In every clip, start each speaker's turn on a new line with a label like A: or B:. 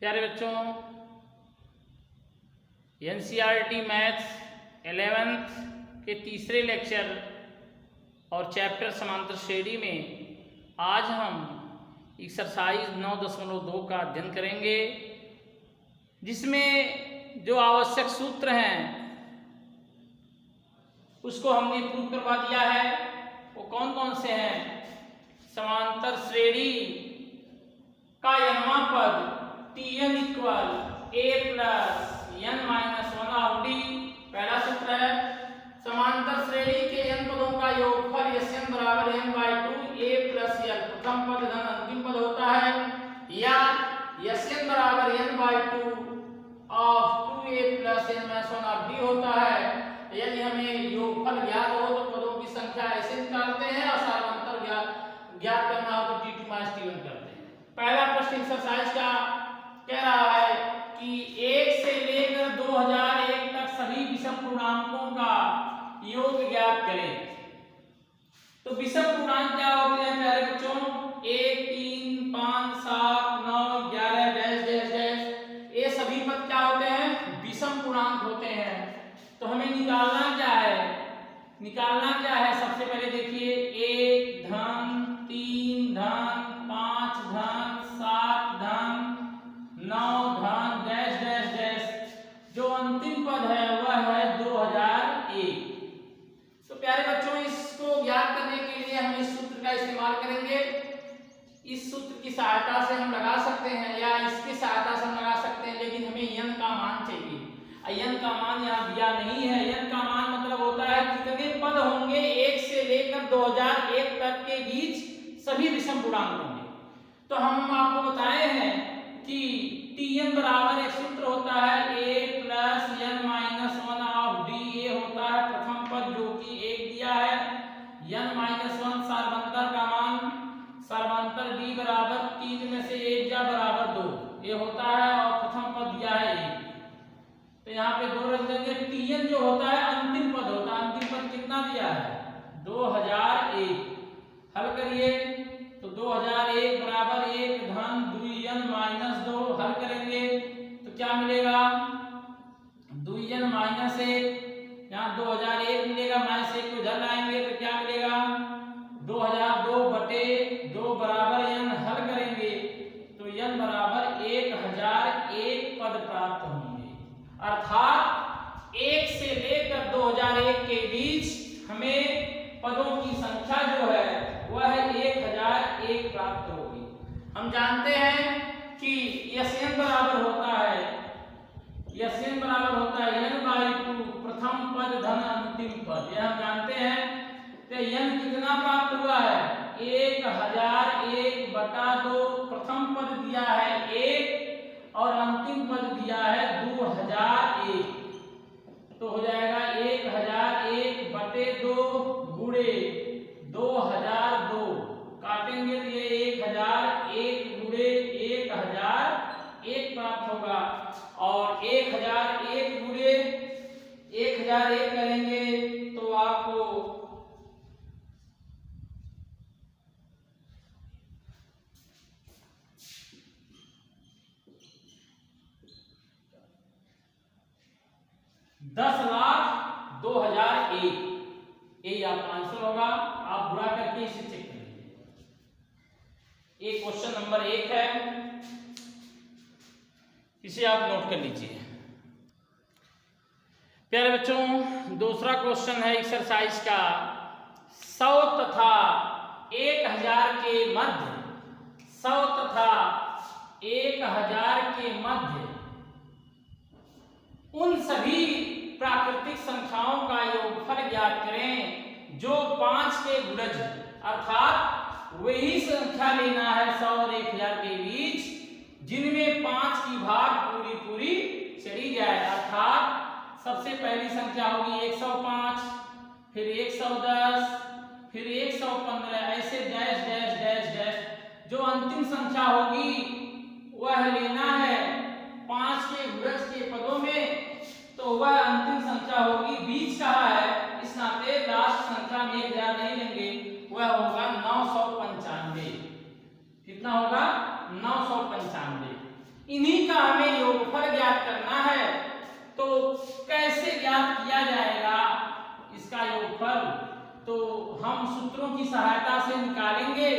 A: प्यारे बच्चों, NCERT maths 11th के तीसरे लेक्चर और चैप्टर समांतर श्रेणी में आज हम एक्सरसाइज 9.2 का अध्ययन करेंगे, जिसमें जो आवश्यक सूत्र हैं उसको हमने प्रूव करवा दिया है। वो कौन कौन से हैं? समांतर श्रेणी का n वां पद Tn equal a plus n minus 1 of d पहला सूत्र है। समांतर श्रेणी के n पदों का योगफल Sn बराबर n by 2 a plus l प्रथम पद धन अंतिम पद होता है, या Sn बराबर n by 2 of 2a plus n minus 1 of d होता है। यदि हमें योगफल ज्ञात हो तो पदों की संख्या ऐसे निकालते हैं, और सारांतर ज्ञात करना हो तो t2 माइनस t1 करते हैं। पहला प्रश्न एक्सरसाइज का कह रहा है कि 1 से लेकर 2001 तक सभी विषम पूर्णांकों का योग ज्ञात करें। तो विषम पूर्णांक क्या होते हैं प्यारे बच्चों? 1, 3, 5, 7, 9, 11 डैश डैश डैश, ये सभी पद क्या होते हैं? विषम पूर्णांक होते हैं। तो हमें निकालना क्या है? सबसे पहले देखिए 1 धन 3 धन 5 धन 7 धन 9 धन डैश डैश डैश, जो अंतिम पद है वह है 2001। तो प्यारे बच्चों, इसको ज्ञात करने के लिए हम इस सूत्र का इस्तेमाल करेंगे। इस सूत्र की सहायता से हम लगा सकते हैं, या इसकी सहायता से हम लगा सकते हैं, लेकिन हमें n का मान चाहिए। n का मान यहाँ दिया नहीं है। n का मान मतलब होता है कितने पद होंगे 1 से लेकर 2001 तक के बीच सभी विषम पूर्णांक होंगे। तो हम आपको बताए हैं कि Tn बराबर एक सूत्र होता है a plus n minus 1 of d। ये होता है प्रथम पद जो कि 1 दिया है। n माइनस 1 सार्वंतर का मान, सार्वंतर d बराबर 3 में से 1 जा बराबर 2, ये होता है, और प्रथम पद दिया है 1। तो यहाँ पे 2 रख देंगे। Tn जो होता है अंतिम पद होता है। अंतिम पद कितना दिया है? 2001। हल करिए तो 2001 बराबर 1 धन 2n माइनस 2। हल करेंगे तो क्या मिलेगा? 2n माइनस 1, यहाँ 2001 मिलेगा, माइनस 1 को इधर लाएंगे तो क्या मिलेगा? 2002 बटे 2 बराबर n। हल करेंगे तो n बराबर 1001 पद प्राप्त होंगे। अर्थात 1 से लेकर 2001 के बीच हमें पदों की संख्या जो है वह 1001 प्राप्त होगी। हम जानते हैं कि Sn बराबर होता है n बाई 2 प्रथम पद धन अंतिम पद, यह हम जानते हैं। तो n कितना प्राप्त हुआ है? 1001 बटा 2। प्रथम पद दिया है 1 और अंतिम पद दिया है 2001। तो हो जाएगा 1001 बटे 2 गुणे 2002। काटेंगे तो ये 1001 गुणे 1001 प्राप्त होगा, और 1001 गुणे 1001 करेंगे तो आपको 10,02,001 ये आपका आंसर होगा। आप बुरा करके इसे चेक कर लीजिए। ये क्वेश्चन नंबर 1 है, इसे आप नोट कर लीजिए। प्यारे बच्चों, दूसरा क्वेश्चन है एक्सरसाइज का 100 तथा 1000 के मध्य, 100 तथा 1000 के मध्य उन सभी प्राकृतिक संख्याओं का योगफल ज्ञात करें जो 5 के गुणज है। अर्थात वही संख्या लेना है 100 और 1000 के बीच जिनमें 5 की भाग पूरी चली जाए। अर्थात सबसे पहली संख्या होगी 105, फिर 110, फिर 115, ऐसे डैश डैश डैश डैश। जो अंतिम संख्या होगी वह लेना है 5 के गुणज के पदों में, तो वह अंतिम संख्या होगी। बीच कहा है, इस नाते लास्ट संख्या में 1000 नहीं लेंगे, वह होगा 995। कितना होगा? 995। इन्हीं का हमें योगफल ज्ञात करना है। तो कैसे ज्ञात किया जाएगा इसका योगफल, तो हम सूत्रों की सहायता से निकालेंगे।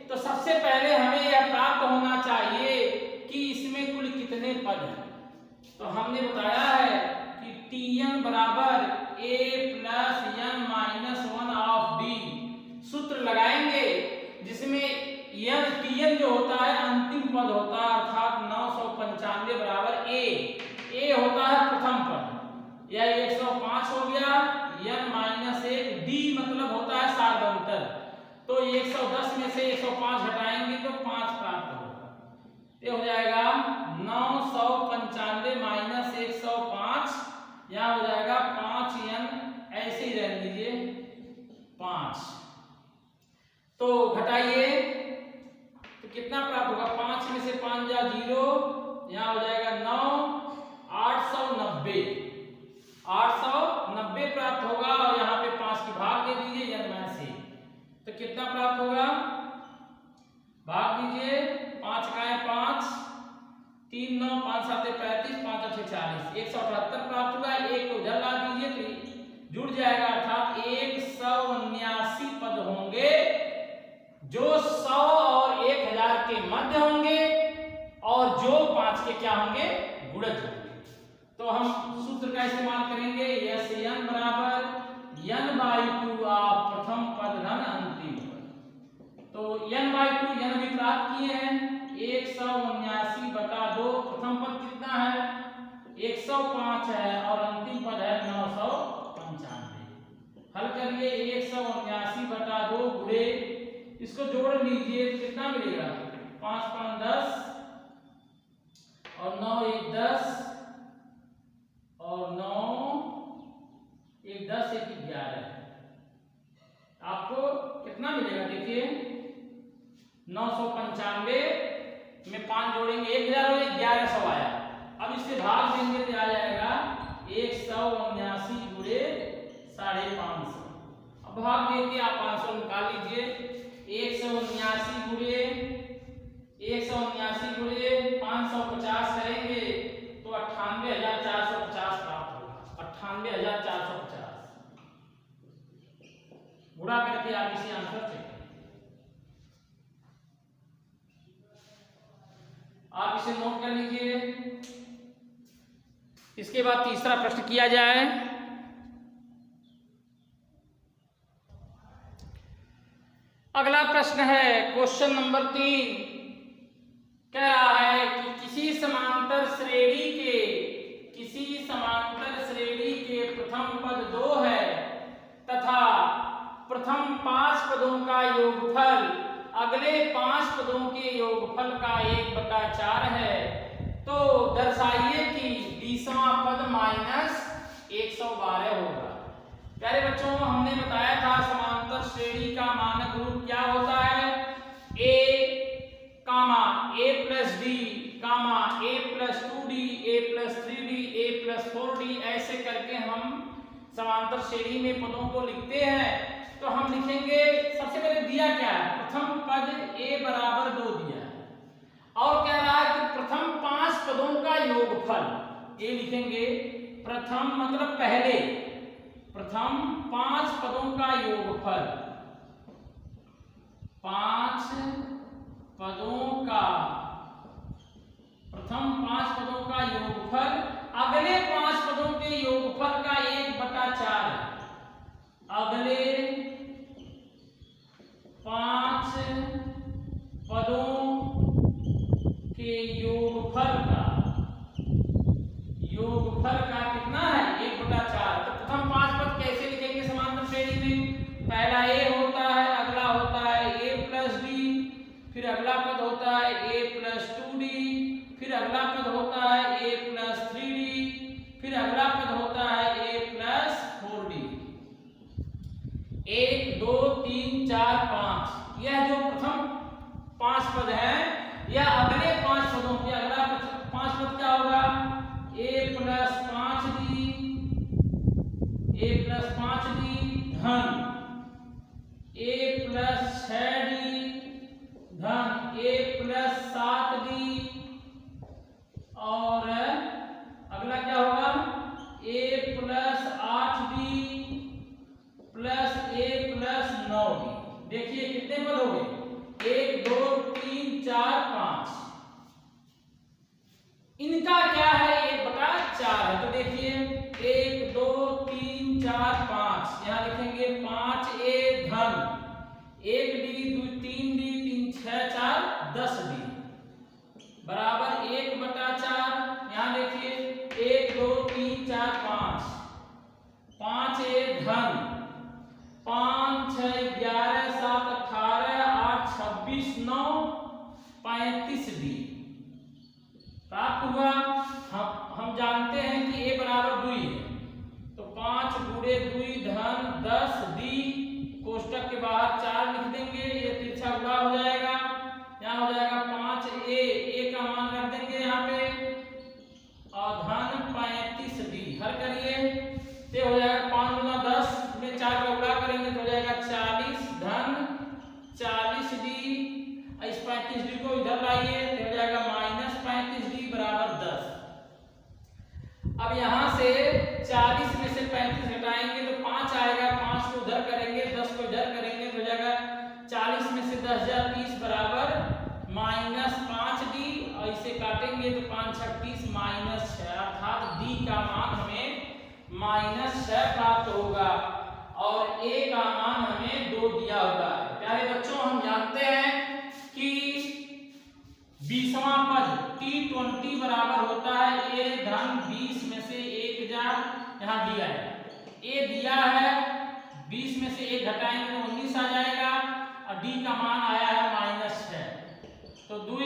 A: तो सबसे पहले हमें यह प्राप्त होना चाहिए कि इसमें कुल कितने पद हैं। तो हमने बताया है कि Tn बराबर a plus n minus 1 of d सूत्र लगाएंगे, जिसमें Tn जो होता है अंतिम पद होता है, अर्थात 995 बराबर a होता है प्रथम पद, यह 105 हो गया। n माइनस 1 d मतलब होता है सार्वंतर, तो 110 में से 105 घटाएंगे तो 5 प्राप्त होगा। ये हो जाएगा 995 माइनस 105, यहाँ हो जाएगा 5n, ऐसे ही रहने दीजिए 5। तो घटाइए तो कितना प्राप्त होगा, 5 में से 5 जा 0, यहाँ हो जाएगा 9, 890 प्राप्त होगा। और यहाँ पे 5 की भाग दे दीजिए n माइनस 1, तो कितना प्राप्त होगा, भाग दीजिए 5 का है 5, 3 9 5 7 35, 5 8 40, 178 प्राप्त हुआ। एक को उधर ला दीजिए तो जुड़ जाएगा, अर्थात 179 पद होंगे जो 100 और 1000 के मध्य होंगे और जो 5 के क्या होंगे, गुणज होंगे। तो हम सूत्र का इस्तेमाल करेंगे, Sn बराबर n/2 ऑफ प्रथम पद धन अंतिम पद। तो n/2 n भी प्राप्त किए हैं, 179/2, प्रथम पद कितना है 105 है और अंतिम पद है 995। हल करिए, 179/2 गुणे, इसको जोड़ लीजिए तो कितना मिलेगा, 5 5 10 और 9 1 10 और 9 1 10 1 11, आपको कितना मिलेगा, देखिए 995 में 5 जोड़ेंगे 1000 और 1100 आया। अब इससे भाग देंगे तो आ जाएगा 179 गुणे 550। अब भाग देके आप 500 निकाल लीजिए, 179 गुणे 550 करेंगे तो 98,450 प्राप्त होगा, 98,450। गुणा करके आप इसे आंसर चेक करें, आप इसे नोट कर लीजिए। इसके बाद तीसरा प्रश्न किया जाए। अगला प्रश्न है क्वेश्चन नंबर 3, कह रहा है कि किसी समांतर श्रेणी के प्रथम पद 2 है तथा प्रथम 5 पदों का योगफल अगले 5 पदों के योगफल का 1/4 है, तो दर्शाइए कि 20वां पद माइनस 112 होगा। प्यारे बच्चों, हमने बताया था समांतर श्रेणी का मानक रूप क्या होता है, a plus d a plus 2d a plus 3d a plus 4d, ऐसे करके हम समांतर श्रेणी में पदों को लिखते हैं। तो हम लिखेंगे, सबसे पहले दिया क्या है, प्रथम पद a बराबर 2 दिया है और कह रहा है कि प्रथम 5 पदों का योगफल, ये लिखेंगे प्रथम मतलब पहले, प्रथम 5 पदों का योगफल, 5 पदों का, प्रथम 5 पदों का योगफल अगले 5 पदों के योगफल का 1/4 है। अगले 5 पदों के योगफल का कितना है, 1/4। तो प्रथम 5 पद कैसे लिखेंगे समांतर श्रेणी में, पहला a होता है, अगला होता है a प्लस d, फिर अगला पद होता है a प्लस 2d, फिर अगला पद होता है a प्लस 3d, फिर अगला पद होता है a प्लस 4d। 1 2 3 4 5, यह जो प्रथम 5 पद है, यह अगले 5 पदों के, अगला 5 पद क्या होगा, a प्लस 5d धन a प्लस 6d धन a प्लस 7d 35D प्राप्त हुआ। हम जानते हैं कि a बराबर 2 है, तो 5 गुणे 2 धन 10D कोष्टक के बाहर 4 लिख देंगे, ये तिरछा गुणा हो जाएगा, यहाँ हो जाएगा 5a का मान रख देंगे यहाँ पे, और धन 35D हल करिए, तो हो जाएगा 5 गुना 10 में 4 का गुणा करेंगे तो हो जाएगा 40 धन 40D, इस 35D को इधर लाइए तो हो जाएगा -35D बराबर 10। अब यहाँ से 40 में से 35 घटाएंगे तो 5 आएगा, 5 को उधर करेंगे 10 को इधर करेंगे तो हो जाएगा 40 में से 10 जा 30 बराबर -5D, और इसे काटेंगे तो 5 6 30 -6, अर्थात D का मान हमें -6 प्राप्त होगा और A का मान हमें 2 दिया होगा। प्यारे बच्चों, हम जानते हैं कि 20वां पद T20 बराबर होता है A धन 20 में से 1 जा, यहाँ दिया है A दिया है, 20 में से 1 घटाएंगे तो 19 आ जाएगा, और D का मान आया है -6, तो 2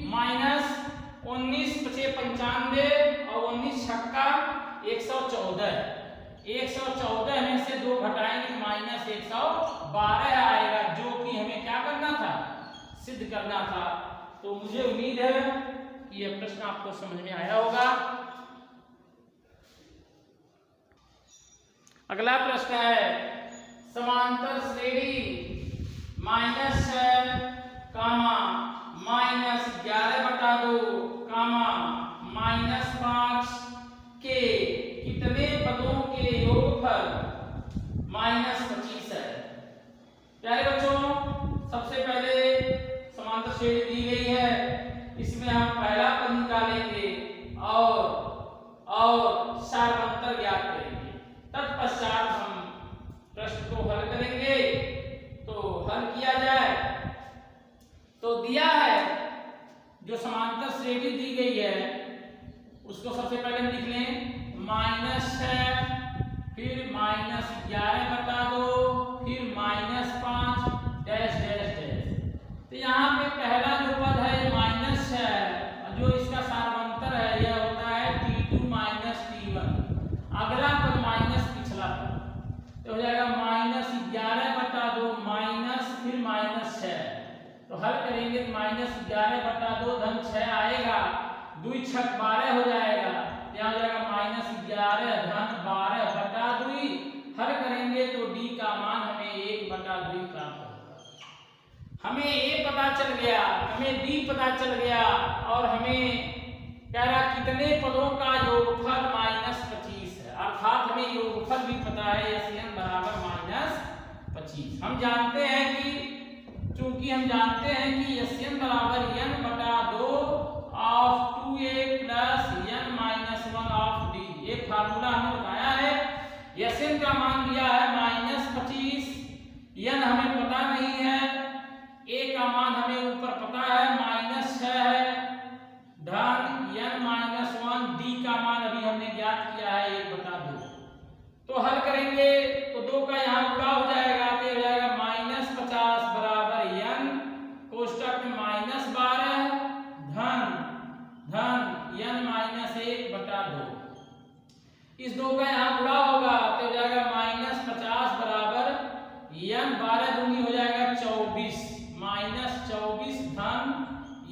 A: -19 5 95 और 19 छक्का 114, 114 में से 2 घटाएंगे -112 आएगा, जो कि हमें क्या करना था, सिद्ध करना था। तो मुझे उम्मीद है कि यह प्रश्न आपको समझ में आया होगा। अगला प्रश्न है, समांतर श्रेणी -6 कामा -11/2 कामा -5 के कितने पदों के योगफल -25 है। प्यारे बच्चों, सबसे पहले समांतर श्रेणी दी गई है, इसमें हम पहला पद निकालेंगे और सारवंतर ज्ञात करेंगे, तत्पश्चात हम प्रश्न को हल करेंगे। तो हल किया जाए तो दिया है, जो समांतर श्रेणी दी गई है उसको सबसे पहले हम लिख लें -6, फिर -11/2, फिर -5 डैश डैश डैश। तो यहाँ पे पहला जो पद है -6 है, जो इसका सारवंतर है यह होता है T2 -T1, अगला पद माइनस पिछला पद, तो हो जाएगा -11/2 माइनस फिर -6, तो हल करेंगे तो -11/2 धन 6 आएगा, 2 6 12 हो जाएगा, यहाँ हो जाएगा -11 धन 12/2, हल करेंगे तो D का मान हमें 1/2 प्राप्त होगा। हमें A पता चल गया, हमें D पता चल गया, और हमें कह रहा कितने पदों का योगफल -25 है, अर्थात हमें योगफल भी पता है, SN बराबर -25। हम जानते हैं कि चूंकि हम जानते हैं कि SN बराबर n/2 of 2a plus n-1 of D, एक फार्मूला हमने बताया है। SN का मान दिया है -25, n हमें पता नहीं है, A का मान हमें ऊपर पता है -6 है, धन n-1, D का मान अभी हमने ज्ञात किया है 1/2। तो हल करेंगे तो 2 का यहाँ गुणा हो जाएगा, तो हो जाएगा -50 बराबर n कोष्टक में -12 धन n-1/2, इस 2 का यहाँ गुणा होगा तो हो जाएगा -50 बराबर n 12 दूनी हो जाएगा 24, -24 धन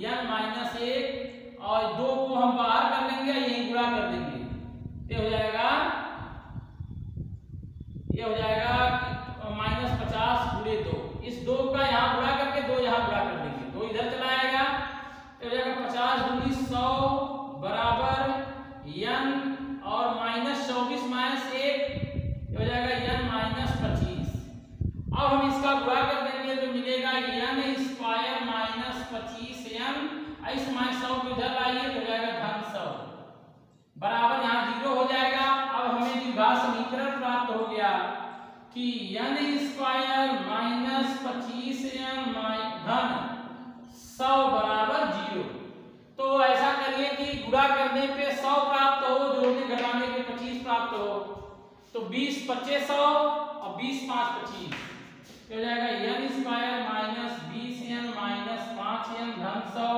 A: n-1, और 2 को हम बाहर कर लेंगे, यही गुणा कर देंगे, ये हो जाएगा -50 गुणे 2, इस 2 का यहाँ गुणा करके 2 यहाँ गुणा कर देंगे, 2 इधर चला आएगा, तो हो जाएगा 50 दूनी 100 बराबर n, और -24 -1 हो जाएगा n-25। अब हम इसका गुणा कर देंगे तो मिलेगा n² -25n, इस -100 को इधर लाइए तो हो जाएगा धन 100 बराबर यहाँ 0 हो जाएगा। अब हमें द्विघात समीकरण प्राप्त हो गया कि n² -25n धन 100 बराबर 0। तो ऐसा करिए कि गुणा करने पे 100 प्राप्त हो, जोड़ने घटाने पे 25 प्राप्त हो, तो 20 25 100 और 20 5 25, हो जाएगा n² -20n -5n धन 100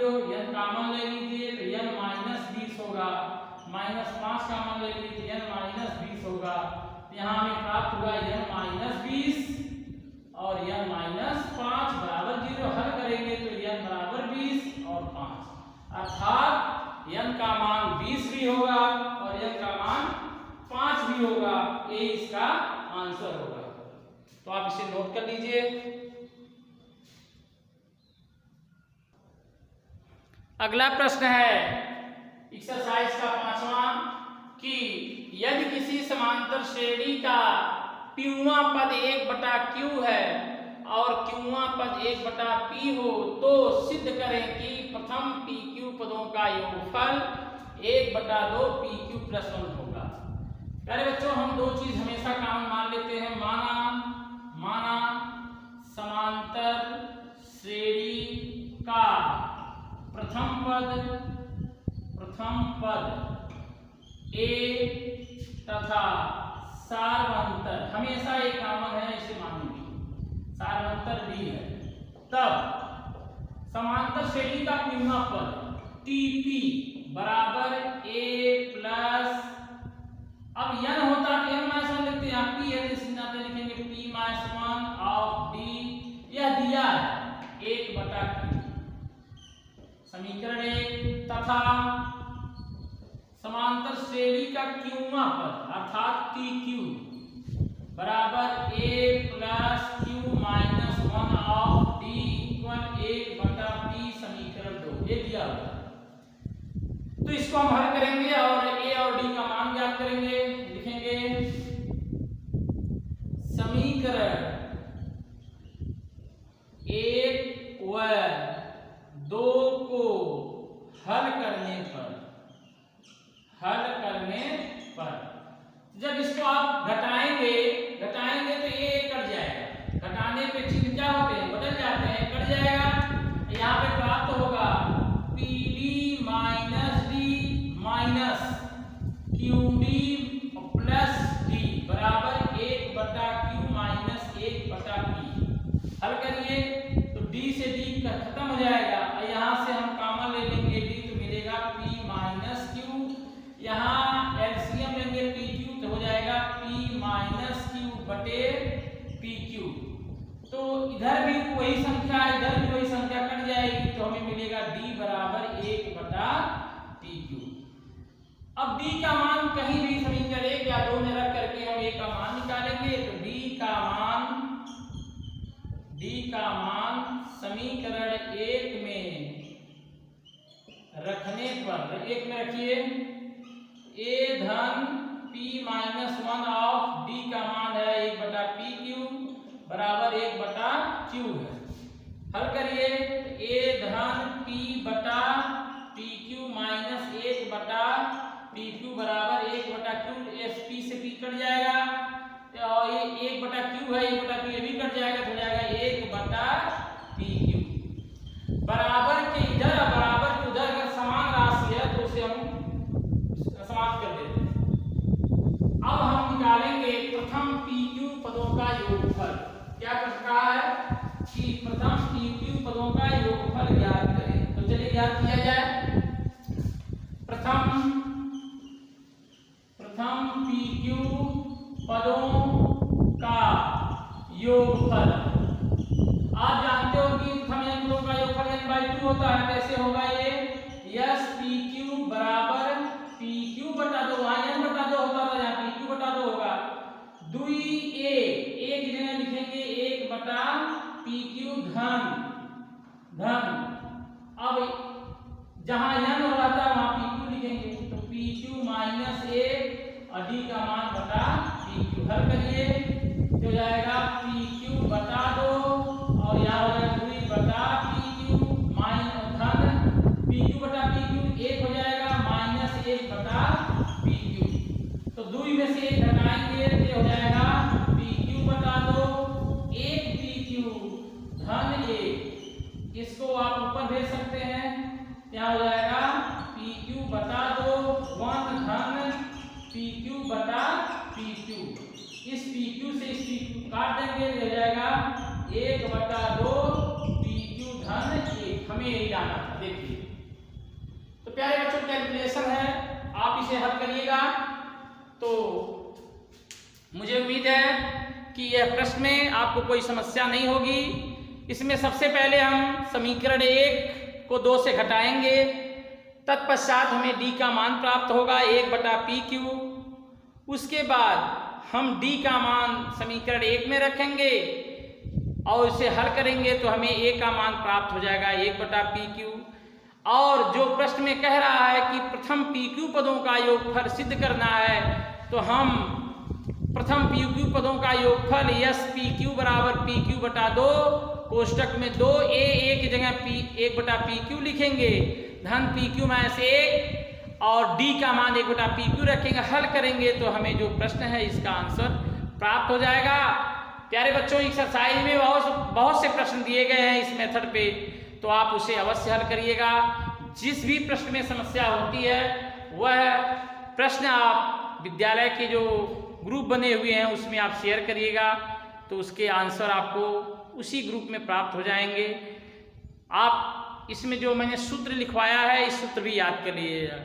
A: हो, n कॉमन ले लीजिए तो n माइनस 20 होगा, -5 कॉमन ले लीजिए n माइनस 20 होगा। यहाँ हमें प्राप्त हुआ n माइनस 20 और n माइनस 5 बराबर 0। हल करेंगे तो n बराबर 20 और 5, अर्थात n का मान 20 भी होगा और n का मान 5 भी होगा। ये इसका आंसर होगा। तो आप इसे नोट कर लीजिए। अगला प्रश्न है एक्सरसाइज का 5वां कि यदि किसी समांतर श्रेणी का pवां पद 1/q है और qवां पद 1/p हो तो सिद्ध करें कि प्रथम pq पदों का योगफल 1/2 pq + 1 होगा। प्यारे बच्चों, हम दो चीज हमेशा कॉमन मान लेते हैं। माना समांतर श्रेणी का प्रथम पद a तथा सारवंतर हमेशा एक कॉमन है, इसे मानेंगे। सारवंतर b है, तब समांतर श्रेणी का pवां पद tp बराबर a प्लस, अब n होता तो n माइनस 1 लिखते हैं, यहाँ p है तो इसी नाते लिखेंगे p माइनस 1 ऑफ d। यह दिया है 1/q समीकरण 1 तथा समांतर श्रेणी का qवां पद अर्थात tq बराबर a plus q minus 1 of d equal 1/p समीकरण 2 ये दिया हुआ। तो इसको हम हल करेंगे और a और d का मान ज्ञात करेंगे। लिखेंगे समीकरण 1 व 2 को हल करने पर जब इसको आप घटाएंगे तो ये कट जाएगा। घटाने पे चिन्ह क्या होते हैं, बदल जाते हैं, कट जाएगा। यहाँ पे प्राप्त होगा pd minus d minus qd plus d बराबर 1/q माइनस 1/p। हल करिए तो d से d खत्म हो जाएगा और यहाँ से हम कॉमन ले लेंगे d तो मिलेगा p माइनस q। यहाँ एलसीएम लेंगे pq तो हो जाएगा p माइनस q बटे pq। तो इधर भी वही संख्या इधर भी वही संख्या कट जाएगी तो हमें मिलेगा d बराबर 1/pq। अब d का मान कहीं भी समीकरण 1 या 2 में रख करके हम a का मान निकालेंगे तो d का मान समीकरण 1 में रखने पर 1 में रखिए a धन p माइनस 1 ऑफ d का मान है 1/pq बराबर 1/q है। हल करिए a धन p बटा pq माइनस 1/pq बराबर 1/q। p से p कट जाएगा और ये 1/q है, 1/q ये भी कट जाएगा तो हो जाएगा 1/pq बराबर के इधर बराबर के उधर अगर समान राशि है तो उसे हम समाप्त कर देते हैं। अब हम निकालेंगे प्रथम pq पदों का योगफल। क्या कर रहा है कि प्रथम pq पदों का योगफल ज्ञात करें। तो चलिए ज्ञात किया जाए। प्रथम pq पदों का योगफल। आप जानते हो कि प्रथम n पदों का योगफल n/2 होता है। कैसे होगा ये यस pq बराबर pq बटा 2, वहां n/2 होता था, यहाँ pq बटा 2 होगा। 2a एक जगह लिखेंगे 1/pq धन। अब जहां n रहता है वहां pq लिखेंगे तो pq माइनस 1 और d का मान बटा pq। हल करिए तो जाएगा pq बटा 2 और यहाँ हो जाएगा 2/pq माइनस धन pq बटा pq 1 हो जाएगा माइनस 1/pq। तो 2 में से 1 घटाएंगे तो हो जाएगा pq बटा 2 1pq धन 1। इसको आप ऊपर भेज सकते हैं, यहाँ हो जाएगा pq बटा 2 1 धन pq बटा pq। इस pq से इस pq काट देंगे तो हो जाएगा 1/2 pq धन 1। हमें यही लाना था। देखिए तो प्यारे बच्चों कैलकुलेशन है, आप इसे हल करिएगा तो मुझे उम्मीद है कि यह प्रश्न में आपको कोई समस्या नहीं होगी। इसमें सबसे पहले हम समीकरण 1 को 2 से घटाएंगे, तत्पश्चात हमें d का मान प्राप्त होगा 1/PQ। उसके बाद हम d का मान समीकरण 1 में रखेंगे और इसे हल करेंगे तो हमें a का मान प्राप्त हो जाएगा 1/PQ। और जो प्रश्न में कह रहा है कि प्रथम PQ पदों का योगफल सिद्ध करना है, तो हम प्रथम PQ पदों का योगफल SPQ बराबर PQ/2 कोष्टक में 2a की जगह 1/PQ लिखेंगे, धन PQ - 1 और d का मान 1/PQ रखेंगे। हल करेंगे तो हमें जो प्रश्न है इसका आंसर प्राप्त हो जाएगा। प्यारे बच्चों एक्सरसाइज में बहुत से प्रश्न दिए गए हैं इस मेथड पे, तो आप उसे अवश्य हल करिएगा। जिस भी प्रश्न में समस्या होती है वह प्रश्न आप विद्यालय के जो ग्रुप बने हुए हैं उसमें आप शेयर करिएगा, तो उसके आंसर आपको उसी ग्रुप में प्राप्त हो जाएंगे। आप इसमें जो मैंने सूत्र लिखवाया है इस सूत्र भी याद कर लीजिएगा।